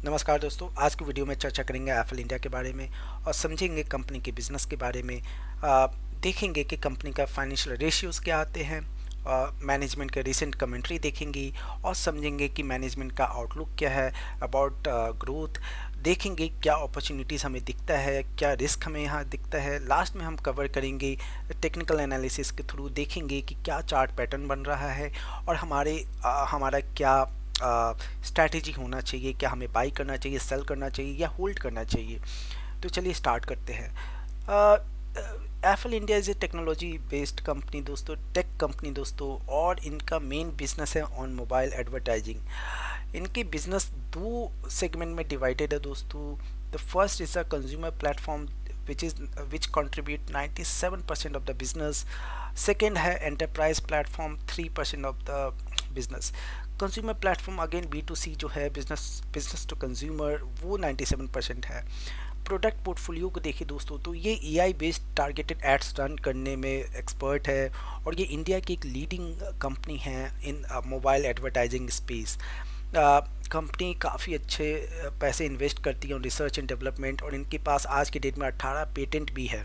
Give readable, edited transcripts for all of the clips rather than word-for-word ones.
नमस्कार दोस्तों, आज की वीडियो में चर्चा करेंगे एप्पल इंडिया के बारे में और समझेंगे कंपनी के बिजनेस के बारे में। देखेंगे कि कंपनी का फाइनेंशियल रेशियोज़ क्या आते हैं, मैनेजमेंट का रिसेंट कमेंट्री देखेंगे और समझेंगे कि मैनेजमेंट का आउटलुक क्या है अबाउट ग्रोथ। देखेंगे क्या अपॉर्चुनिटीज़ हमें दिखता है, क्या रिस्क हमें यहाँ दिखता है। लास्ट में हम कवर करेंगे टेक्निकल एनालिसिस के थ्रू, देखेंगे कि क्या चार्ट पैटर्न बन रहा है और हमारा क्या स्ट्रैटेजी होना चाहिए, क्या हमें बाई करना चाहिए, सेल करना चाहिए या होल्ड करना चाहिए। तो चलिए स्टार्ट करते हैं। Apple India is a technology based company दोस्तों, टेक कंपनी दोस्तों, और इनका मेन बिजनेस है ऑन मोबाइल एडवर्टाइजिंग। इनके बिजनेस दो सेगमेंट में डिवाइडेड है दोस्तों। The first is a consumer platform which contribute 97% of the business. Second है enterprise platform, 3% of the business. Consumer platform again B2C जो है, बिजनेस टू कंज्यूमर, वो 97% है। प्रोडक्ट पोर्टफोलियो को देखिए दोस्तों, तो ये AI based targeted ads run करने में एक्सपर्ट है और ये इंडिया की एक लीडिंग कंपनी है इन मोबाइल एडवर्टाइजिंग स्पेस। कंपनी काफ़ी अच्छे पैसे इन्वेस्ट करती है रिसर्च एंड डेवलपमेंट, और इनके पास आज के डेट में 18 पेटेंट भी है।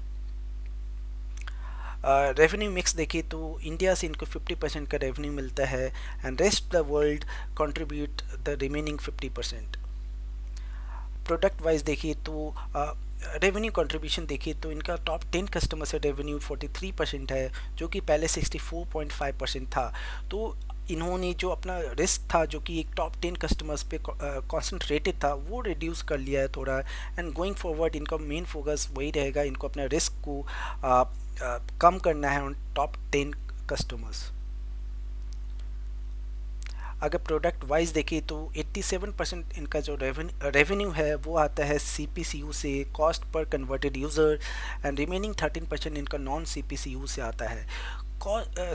रेवेन्यू मिक्स देखिए तो इंडिया से इनको 50% का रेवेन्यू मिलता है and rest the world contribute the remaining 50%। Product wise देखिए तो रेवेन्यू कंट्रीब्यूशन देखिए तो इनका टॉप 10 कस्टमर से रेवेन्यू 43% है, जो कि पहले 64.5% था। तो इन्होंने जो अपना रिस्क था, जो कि एक टॉप 10 कस्टमर्स पे कॉन्सेंट्रेटेड था, वो रिड्यूस कर लिया है थोड़ा। एंड गोइंग फॉरवर्ड इनका मेन फोकस वही रहेगा, इनको अपना रिस्क को कम करना है ऑन टॉप 10 कस्टमर्स। अगर प्रोडक्ट वाइज देखें तो 87% इनका जो रेवेन्यू है वो आता है CPCU से, कॉस्ट पर कन्वर्टेड यूज़र, एंड रिमेनिंग 13% इनका नॉन CPCU से आता है।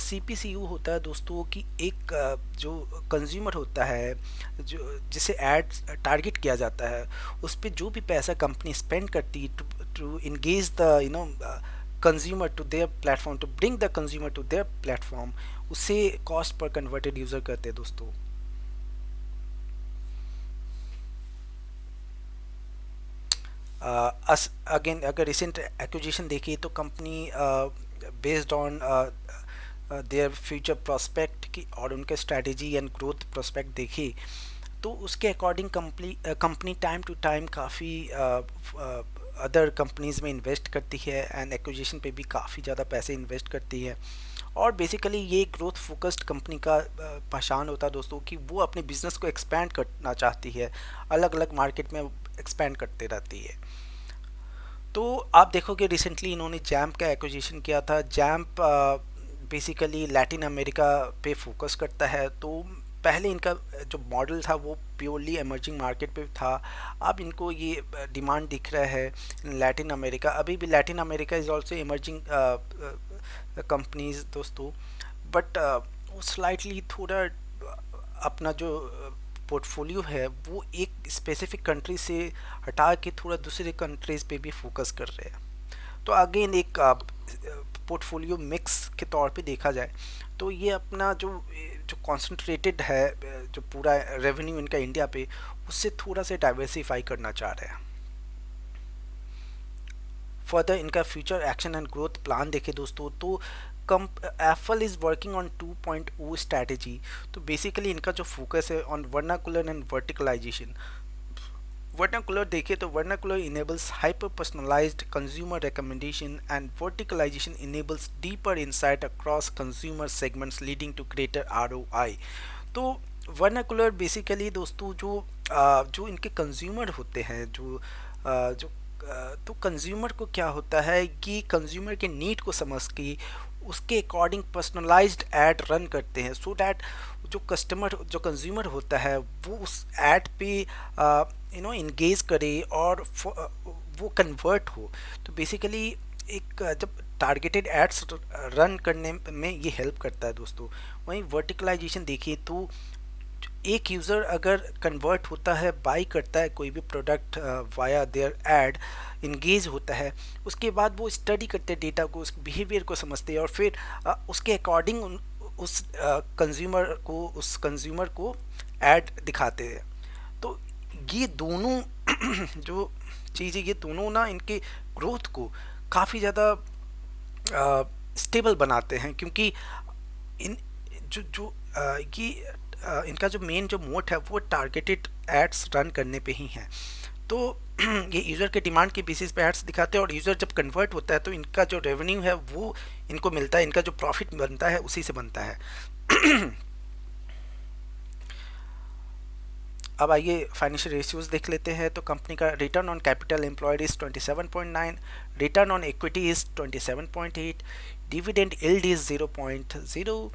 CPCU होता है दोस्तों कि एक जो कंज्यूमर होता है, जो जिसे एड टारगेट किया जाता है, उस पर जो भी पैसा कंपनी स्पेंड करती है to engage the consumer to their platform, to bring the consumer to their platform, उसे कॉस्ट पर कन्वर्टेड यूज़र कहते हैं दोस्तों। अगेन अगर रिसेंट एक्विजिशन देखिए तो company based on their future prospect की और उनके स्ट्रेटजी एंड ग्रोथ प्रोस्पेक्ट देखिए तो उसके according company time to time काफ़ी अदर कंपनीज़ में इन्वेस्ट करती है एंड एक्विजिशन पे भी काफ़ी ज़्यादा पैसे इन्वेस्ट करती है। और बेसिकली ये ग्रोथ फोकस्ड कंपनी का पहचान होता है दोस्तों कि वो अपने बिजनेस को एक्सपैंड करना चाहती है, अलग अलग मार्केट में एक्सपैंड करते रहती है। तो आप देखोगे रिसेंटली इन्होंने जैम्प का एक्विजिशन किया था। जैम्प बेसिकली लैटिन अमेरिका पे फोकस करता है। तो पहले इनका जो मॉडल था वो प्योरली इमर्जिंग मार्केट पे था, अब इनको ये डिमांड दिख रहा है लैटिन अमेरिका। अभी भी Latin America is also emerging companies दोस्तों, बट वो स्लाइटली थोड़ा अपना जो पोर्टफोलियो है वो एक स्पेसिफिक कंट्री से हटा के थोड़ा दूसरे कंट्रीज पे भी फोकस कर रहे हैं। तो अगेन एक पोर्टफोलियो मिक्स के तौर पे देखा जाए तो ये अपना जो जो कॉन्सेंट्रेटेड है, जो पूरा रेवेन्यू इनका इंडिया पे, उससे थोड़ा सा डाइवर्सिफाई करना चाह रहे हैं। फर्दर इनका future action and growth plan देखे दोस्तों तो Apple is working on 2.0 strategy. तो बेसिकली इनका जो फोकस है on vernacular and verticalisation. Vernacular देखिए तो vernacular enables hyper personalised consumer recommendation and verticalisation enables deeper insight across consumer segments leading to greater ROI। तो वर्नाकुलर बेसिकली दोस्तों जो इनके कंज्यूमर होते हैं, जो तो कंज्यूमर को क्या होता है कि कंज्यूमर के नीड को समझ के उसके अकॉर्डिंग पर्सनलाइज्ड ऐड रन करते हैं, सो दैट जो कंज्यूमर होता है वो उस ऐड पे इंगेज करे और वो कन्वर्ट हो। तो बेसिकली एक जब टारगेटेड एड्स रन करने में ये हेल्प करता है दोस्तों। वहीं वर्टिकलाइजेशन देखिए तो एक यूज़र अगर कन्वर्ट होता है, बाई करता है कोई भी product via their ad, engage होता है, उसके बाद वो स्टडी करते हैं डेटा को, उस बिहेवियर को समझते हैं और फिर उसके अकॉर्डिंग उस कंज्यूमर को ऐड दिखाते हैं। तो ये दोनों जो चीज़ें, ये दोनों ना इनके ग्रोथ को काफ़ी ज़्यादा स्टेबल बनाते हैं, क्योंकि इन जो जो ये इनका जो मेन जो मोट है वो टारगेटेड एड्स रन करने पे ही है। तो ये यूज़र के डिमांड के बेसिस पे एड्स दिखाते हैं, और यूज़र जब कन्वर्ट होता है तो इनका जो रेवेन्यू है वो इनको मिलता है, इनका जो प्रॉफिट बनता है उसी से बनता है। अब आइए फाइनेंशियल रेशियोज देख लेते हैं। तो कंपनी का return on capital employed is 27.9, return on equity is 27.8, dividend yield is 0.0,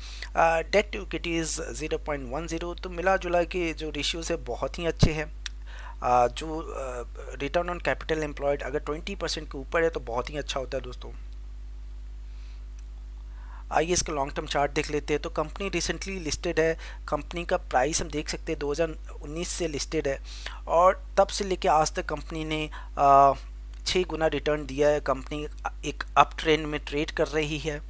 debt to equity is 0.10। तो मिला जुला के जो रेशियोज है बहुत ही अच्छे हैं। जो रिटर्न ऑन कैपिटल एम्प्लॉयड अगर 20% के ऊपर है तो बहुत ही अच्छा होता है दोस्तों। आइए इसका लॉन्ग टर्म चार्ट देख लेते हैं। तो कंपनी रिसेंटली लिस्टेड है, कंपनी का प्राइस हम देख सकते हैं 2019 से लिस्टेड है, और तब से लेके आज तक कंपनी ने 6 गुना रिटर्न दिया है। कंपनी एक अप ट्रेंड में ट्रेड कर रही है।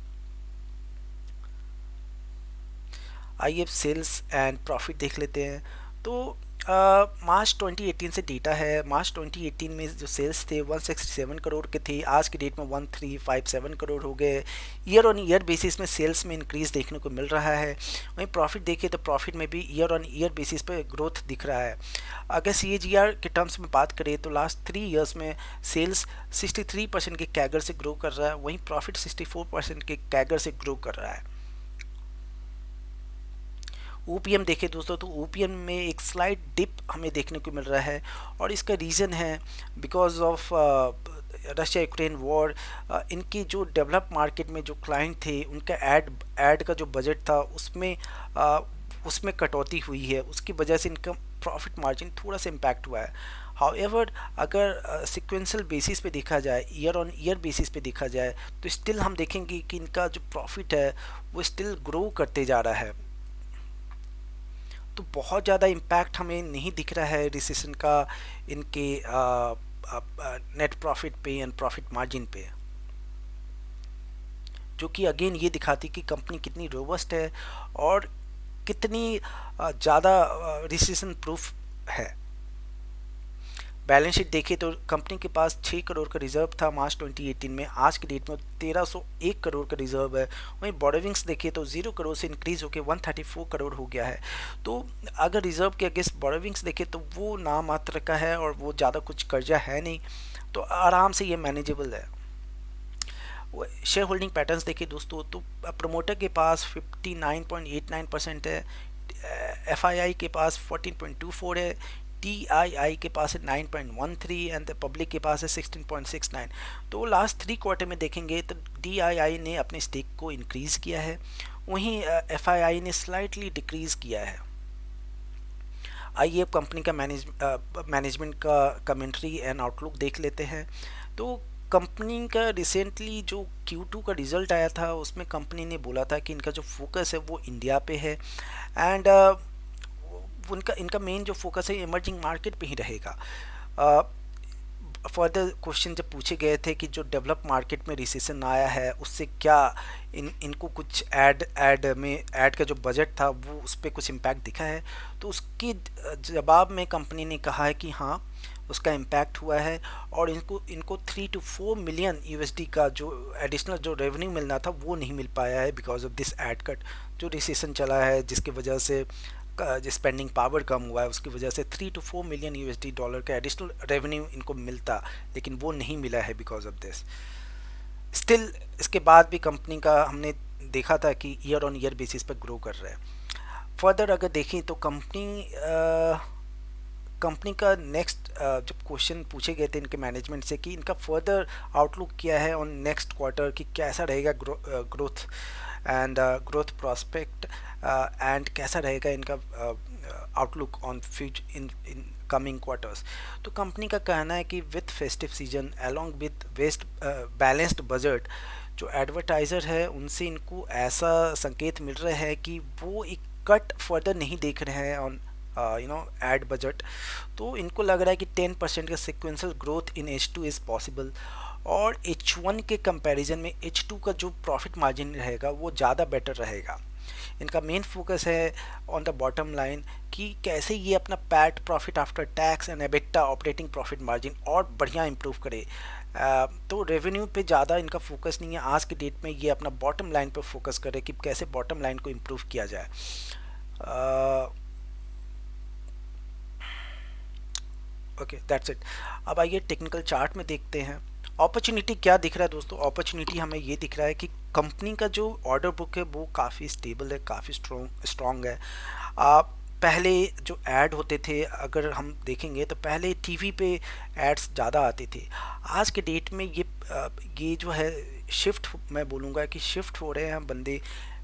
आइए सेल्स एंड प्रॉफिट देख लेते हैं। तो मार्च 2018 से डेटा है। मार्च 2018 में जो सेल्स थे 167 करोड़ के थे, आज की डेट में 1357 करोड़ हो गए। ईयर ऑन ईयर बेसिस में सेल्स में इंक्रीज देखने को मिल रहा है। वहीं प्रॉफिट देखिए तो प्रॉफिट में भी ईयर ऑन ईयर बेसिस पे ग्रोथ दिख रहा है। अगर CAGR के टर्म्स में बात करें तो लास्ट 3 ईयर्स में सेल्स 63% के कैगर से ग्रो कर रहा है, वहीं प्रॉफिट 64% के कैगर से ग्रो कर रहा है। OPM देखें दोस्तों तो OPM में एक स्लाइड डिप हमें देखने को मिल रहा है, और इसका रीज़न है because of Russia Ukraine war. इनकी जो डेवलप मार्केट में जो क्लाइंट थे उनका ऐड का जो बजट था उसमें कटौती हुई है, उसकी वजह से इनका प्रॉफिट मार्जिन थोड़ा सा इम्पैक्ट हुआ है। हाउएवर अगर सिक्वेंशियल बेसिस पे देखा जाए, ईयर ऑन ईयर बेसिस पे देखा जाए, तो स्टिल हम देखेंगे कि इनका जो प्रॉफिट है वो स्टिल ग्रो करते जा रहा है। तो बहुत ज़्यादा इम्पैक्ट हमें नहीं दिख रहा है रिसेशन का इनके नेट प्रॉफिट पे एंड प्रॉफिट मार्जिन पे, जो कि अगेन ये दिखाती कि कंपनी कितनी रोबस्ट है और कितनी ज़्यादा रिसेशन प्रूफ है। बैलेंस शीट देखिए तो कंपनी के पास 6 करोड़ का रिजर्व था मार्च 2018 में, आज की डेट में 1301 करोड़ का रिजर्व है। वहीं बोरोविंग्स देखिए तो 0 करोड़ से इंक्रीज होकर 134 करोड़ हो गया है। तो अगर रिजर्व के अगेंस्ट बोरोविंग्स देखें तो वो नाम मात्र का है और वो ज़्यादा कुछ कर्जा है नहीं, तो आराम से ये मैनेजेबल है। शेयर होल्डिंग पैटर्न्स देखिए दोस्तों तो प्रमोटर के पास 59.89% है, FII के पास 14.24 है, TII के पास है 9.13 एंड द पब्लिक के पास है 16.69। तो लास्ट 3 क्वार्टर में देखेंगे तो DII ने अपने स्टेक को इंक्रीज़ किया है, वहीं FII ने स्लाइटली डिक्रीज़ किया है। आइए अब कंपनी का मैनेजमेंट का कमेंट्री एंड आउटलुक देख लेते हैं। तो कंपनी का रिसेंटली जो Q2 का रिज़ल्ट आया था उसमें कंपनी ने बोला था कि इनका जो फोकस है वो इंडिया पे है, एंड इनका मेन जो फोकस है इमर्जिंग मार्केट पे ही रहेगा। फर्दर क्वेश्चन जब पूछे गए थे कि जो डेवलप मार्केट में रिसेशन आया है उससे क्या इनको कुछ ऐड का जो बजट था वो उस पर कुछ इम्पैक्ट दिखा है, तो उसके जवाब में कंपनी ने कहा है कि हाँ उसका इम्पैक्ट हुआ है, और इनको 3 to 4 मिलियन USD का जो एडिशनल जो रेवेन्यू मिलना था वो नहीं मिल पाया है because of this ad cut. जो रिसेशन चला है जिसकी वजह से स्पेंडिंग पावर कम हुआ है, उसकी वजह से 3 to 4 मिलियन USD डॉलर का एडिशनल रेवेन्यू इनको मिलता, लेकिन वो नहीं मिला है बिकॉज ऑफ दिस। स्टिल इसके बाद भी कंपनी का हमने देखा था कि ईयर ऑन ईयर बेसिस पर ग्रो कर रहा है। फर्दर अगर देखें तो कंपनी का नेक्स्ट जब क्वेश्चन पूछे गए थे इनके मैनेजमेंट से कि इनका फर्दर आउटलुक क्या है ऑन नेक्स्ट क्वार्टर, कि कैसा रहेगा growth and growth prospect and कैसा रहेगा इनका outlook on future in coming quarters. तो कंपनी का कहना है कि with festive season along with balanced budget, जो एडवर्टाइज़र है उनसे इनको ऐसा संकेत मिल रहा है कि वो एक कट फर्दर नहीं देख रहे हैं ऑन एड बजट। तो इनको लग रहा है कि 10% का sequential growth in H2 is possible, और H1 के कंपैरिजन में H2 का जो प्रॉफिट मार्जिन रहेगा वो ज़्यादा बेटर रहेगा। इनका मेन फोकस है ऑन द बॉटम लाइन कि कैसे ये अपना PAT, profit after tax and EBITDA, operating profit margin और बढ़िया इंप्रूव करे। तो रेवेन्यू पे ज़्यादा इनका फोकस नहीं है आज के डेट में, ये अपना बॉटम लाइन पे फोकस करे कि कैसे बॉटम लाइन को इम्प्रूव किया जाए। Okay, that's it. अब आइए टेक्निकल चार्ट में देखते हैं अपॉर्चुनिटी क्या दिख रहा है दोस्तों। अपॉर्चुनिटी हमें ये दिख रहा है कि कंपनी का जो ऑर्डर बुक है वो काफ़ी स्टेबल है, काफ़ी स्ट्रॉन्ग है। पहले जो ऐड होते थे अगर हम देखेंगे तो पहले टीवी पे एड्स ज़्यादा आते थे। आज के डेट में ये जो है शिफ्ट, मैं बोलूँगा कि शिफ्ट हो रहे हैं बंदे,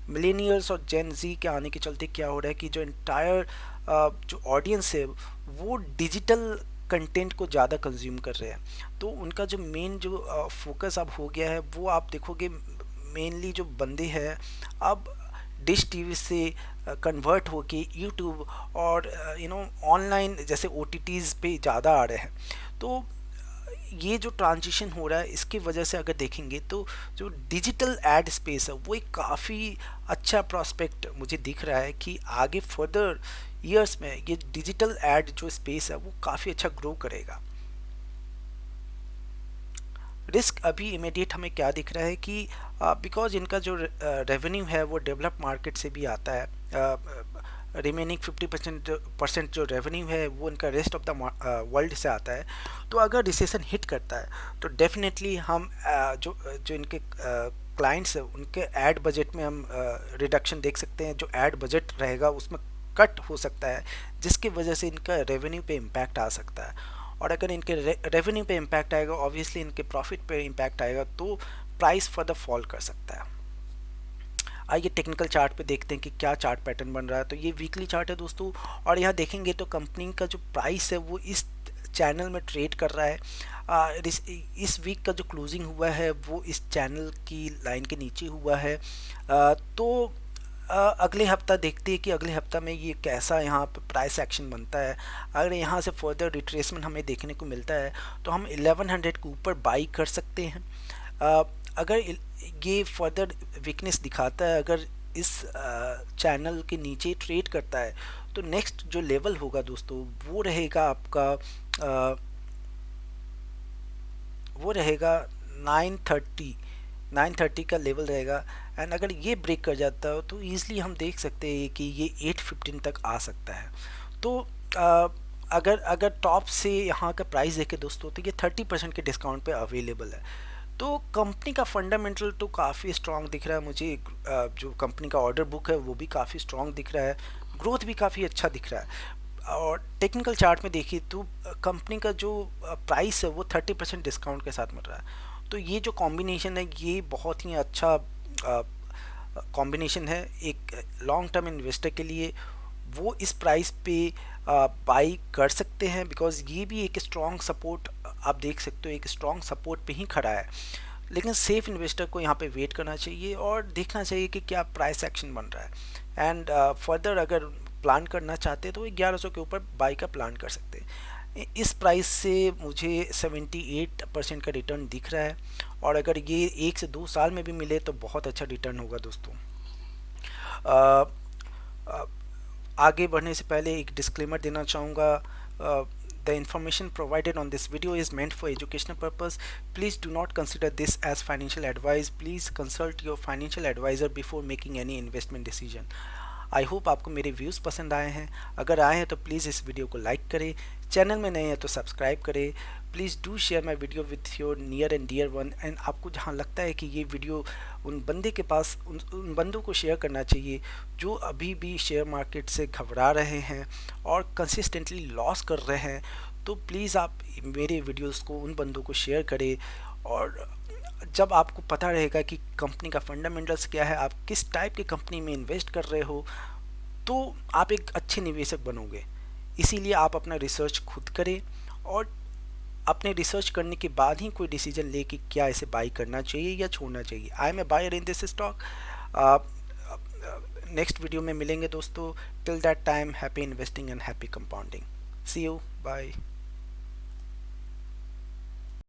मिलेनियल्स और जेन जी के आने के चलते क्या हो रहा है कि जो इंटायर जो ऑडियंस है वो डिजिटल कंटेंट को ज़्यादा कंज्यूम कर रहे हैं। तो उनका जो मेन जो फोकस अब हो गया है वो आप देखोगे मेनली जो बंदे हैं अब डिश टीवी से कन्वर्ट होके यूट्यूब और ऑनलाइन जैसे OTTs पे ज़्यादा आ रहे हैं। तो ये जो ट्रांजिशन हो रहा है इसकी वजह से अगर देखेंगे तो जो डिजिटल एड स्पेस है वो एक काफ़ी अच्छा प्रॉस्पेक्ट मुझे दिख रहा है कि आगे फर्दर ईयर्स में ये डिजिटल एड जो स्पेस है वो काफ़ी अच्छा ग्रो करेगा। रिस्क अभी इमीडिएट हमें क्या दिख रहा है कि बिकॉज इनका जो रेवेन्यू है वो डेवलप मार्केट से भी आता है, रिमेनिंग 50% जो रेवेन्यू है वो इनका रेस्ट ऑफ द वर्ल्ड से आता है। तो अगर रिसेशन हिट करता है तो डेफिनेटली हम जो इनके क्लाइंट्स है उनके ऐड बजट में हम रिडक्शन देख सकते हैं। जो ऐड बजट रहेगा उसमें कट हो सकता है जिसकी वजह से इनका रेवेन्यू पे इम्पैक्ट आ सकता है। और अगर इनके रेवेन्यू पे इम्पैक्ट आएगा ऑब्वियसली इनके प्रॉफिट पे इम्पैक्ट आएगा तो प्राइस फर्दर फॉल कर सकता है। आइए टेक्निकल चार्ट पे देखते हैं कि क्या चार्ट पैटर्न बन रहा है। तो ये वीकली चार्ट है दोस्तों और यहाँ देखेंगे तो कंपनी का जो प्राइस है वो इस चैनल में ट्रेड कर रहा है। इस वीक का जो क्लोजिंग हुआ है वो इस चैनल की लाइन के नीचे हुआ है। तो अगले हफ्ता देखते हैं कि अगले हफ्ता में ये कैसा यहाँ पर प्राइस एक्शन बनता है। अगर यहाँ से फर्दर रिट्रेसमेंट हमें देखने को मिलता है तो हम 1100 के ऊपर बाई कर सकते हैं। अगर ये फर्दर वीकनेस दिखाता है, अगर इस चैनल के नीचे ट्रेड करता है तो नेक्स्ट जो लेवल होगा दोस्तों वो रहेगा आपका 930 का लेवल रहेगा। एंड अगर ये ब्रेक कर जाता हो तो ईज़िली हम देख सकते हैं कि ये 815 तक आ सकता है। तो अगर टॉप से यहाँ का प्राइस देखे दोस्तों तो ये 30% के डिस्काउंट पे अवेलेबल है। तो कंपनी का फंडामेंटल तो काफ़ी स्ट्रॉन्ग दिख रहा है मुझे। जो कंपनी का ऑर्डर बुक है वो भी काफ़ी स्ट्रॉन्ग दिख रहा है, ग्रोथ भी काफ़ी अच्छा दिख रहा है। और टेक्निकल चार्ट में देखिए तो कंपनी का जो प्राइस है वो 30% डिस्काउंट के साथ मिल रहा है। तो ये जो कॉम्बिनेशन है ये बहुत ही अच्छा कॉम्बिनेशन है एक लॉन्ग टर्म इन्वेस्टर के लिए। वो इस प्राइस पे बाई कर सकते हैं बिकॉज ये भी एक स्ट्रॉन्ग सपोर्ट आप देख सकते हो, एक स्ट्रॉन्ग सपोर्ट पे ही खड़ा है। लेकिन सेफ इन्वेस्टर को यहाँ पे वेट करना चाहिए और देखना चाहिए कि क्या प्राइस एक्शन बन रहा है। एंड फर्दर अगर प्लान करना चाहते हैं तो 1100 के ऊपर बाई का प्लान कर सकते हैं। इस प्राइस से मुझे 78% का रिटर्न दिख रहा है और अगर ये 1 से 2 साल में भी मिले तो बहुत अच्छा रिटर्न होगा दोस्तों। आगे बढ़ने से पहले एक डिस्क्लेमर देना चाहूँगा। The information provided on this video is meant for educational purpose. Please do not consider this as financial advice. Please consult your financial advisor before making any investment decision. I hope आपको मेरे views पसंद आए हैं। अगर आए हैं तो please इस वीडियो को लाइक करें, चैनल में नए हैं तो सब्सक्राइब करें। Please do share my video with your near and dear one. And आपको जहाँ लगता है कि ये वीडियो उन बंदे के पास उन बंदों को शेयर करना चाहिए जो अभी भी शेयर मार्केट से घबरा रहे हैं और कंसिस्टेंटली लॉस कर रहे हैं, तो प्लीज़ आप मेरे वीडियोज़ को उन बंदों को शेयर करें। और जब आपको पता रहेगा कि कंपनी का फंडामेंटल्स क्या है, आप किस टाइप की कंपनी में इन्वेस्ट कर रहे हो, तो आप एक अच्छे निवेशक बनोगे। इसीलिए आप अपना रिसर्च खुद करें और अपने रिसर्च करने के बाद ही कोई डिसीजन ले कि क्या इसे बाई करना चाहिए या छोड़ना चाहिए। I am a buyer in this stock. Next video में मिलेंगे दोस्तों। Till that time happy investing and happy compounding. See you, bye.